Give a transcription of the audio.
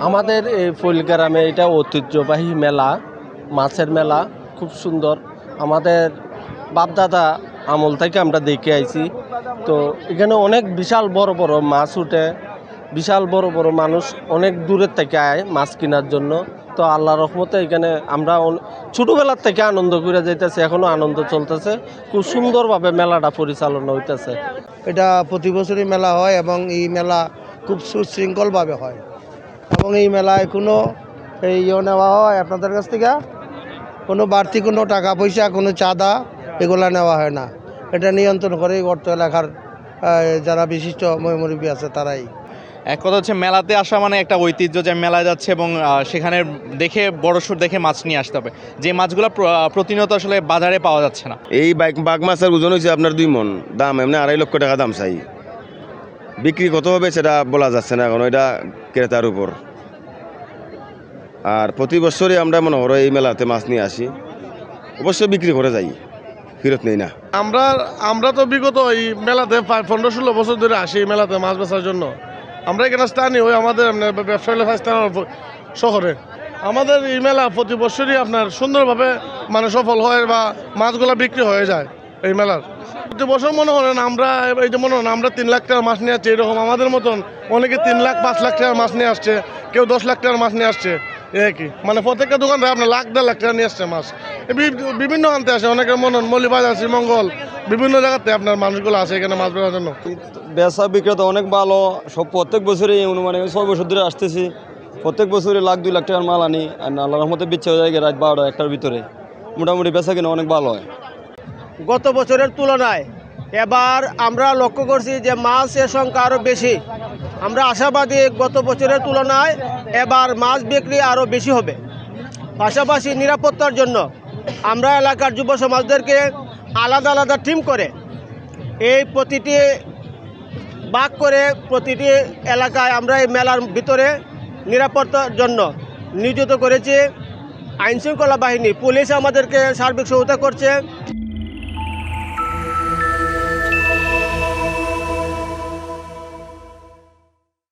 আমাদের এই ফুলগ্রামে এটা ঐতিহ্যবাহী মেলা, মাছের মেলা, খুব সুন্দর। আমাদের বাপদাদা আমল থেকে আমরা দেখে আইছি। তো এখানে অনেক বিশাল বড় বড় মাছ উঠে, বিশাল বড় বড় মানুষ অনেক দূরের থেকে আয় মাছ কেনার জন্য। তো আল্লাহ রহমতে এখানে আমরা ছোটোবেলার থেকে আনন্দ করে যাইতেছে, এখনও আনন্দ চলতেছে। খুব সুন্দরভাবে মেলাটা পরিচালনা হইতেছে। এটা প্রতি বছরই মেলা হয় এবং এই মেলা খুব সুশৃঙ্খলভাবে হয় এবং এই মেলায় কোনো নেওয়া হয় আপনাদের কাছ থেকে, কোনো বাড়তি কোনো টাকা পয়সা, কোনো চাঁদা এগুলা নেওয়া হয় না। এটা নিয়ন্ত্রণ করে অর্থ এলাকার যারা বিশিষ্ট মুরব্বী আছে তারাই। এক কথা হচ্ছে মেলাতে আসা মানে একটা ঐতিহ্য, যে মেলায় যাচ্ছে এবং সেখানে দেখে বড়সড় দেখে মাছ নিয়ে আসতে হবে, যে মাছগুলো প্রতিনিয়ত আসলে বাজারে পাওয়া যাচ্ছে না। এই বাঘ মাছের ওজন হয়েছে আপনার 2 মণ, দাম এমনি 2.5 লক্ষ টাকা দাম চাই। বিক্রি কত হবে সেটা বলা যাচ্ছে না এখন, এটা ক্রেতার উপর। আর প্রতি বছরই আমরা মনে করো এই মেলাতে মাছ নিয়ে আসি, অবশ্যই বিক্রি করে যাই, ফেরত নেই না। আমরা তো বিগত এই মেলাতে 15-16 বছর ধরে আসি এই মেলাতে মাছ বেচার জন্য। আমরা এখানে স্থানীয় আমাদের ব্যবসায়ী শহরে আমাদের এই মেলা প্রতি বছরই আপনার সুন্দরভাবে মানে সফল হয় বা মাছগুলো বিক্রি হয়ে যায় এই মেলার। প্রতি বছর মনে করেন আমরা এই যে মনে হন আমরা 3 লাখ টাকার মাছ নিয়ে আসছি, এরকম আমাদের মতন অনেকে 3 লাখ 5 লাখ টাকার মাছ নিয়ে আসছে, কেউ 10 লাখ টাকার মাছ নিয়ে আসছে। কি মানে প্রত্যেকটা দোকানদার আপনার লাখ 1.5 লাখ টাকা নিয়ে আসছে মাছ। বিভিন্ন আনতে আসে, অনেকের মনে হন মৌলিবাজার, শ্রীমঙ্গল, বিভিন্ন জায়গাতে আপনার মানুষগুলো আসে এখানে মাছ বেচার জন্য। বেচা বিক্রেতা অনেক ভালো, সব প্রত্যেক বছরই অনুমানে 6 বছর ধরে আসতেছি। প্রত্যেক বছরই 1-2 লাখ টাকার মাল আনি, আর আল্লাহর রহমতে বেচা হয়ে যায় রাত 12-1টার ভিতরে। মোটামুটি বেচা কিনা অনেক ভালো হয়। গত বছরের তুলনায় এবার আমরা লক্ষ্য করছি যে মাছের সংখ্যা আরও বেশি। আমরা আশাবাদী গত বছরের তুলনায় এবার মাছ বিক্রি আরও বেশি হবে। পাশাপাশি নিরাপত্তার জন্য আমরা এলাকার যুব সমাজদেরকে আলাদা আলাদা টিম করে এই প্রতিটি ভাগ করে প্রতিটি এলাকায় আমরা এই মেলার ভিতরে নিরাপত্তার জন্য নিয়োজিত করেছি। আইনশৃঙ্খলা বাহিনী, পুলিশ আমাদেরকে সার্বিক সহায়তা করছে।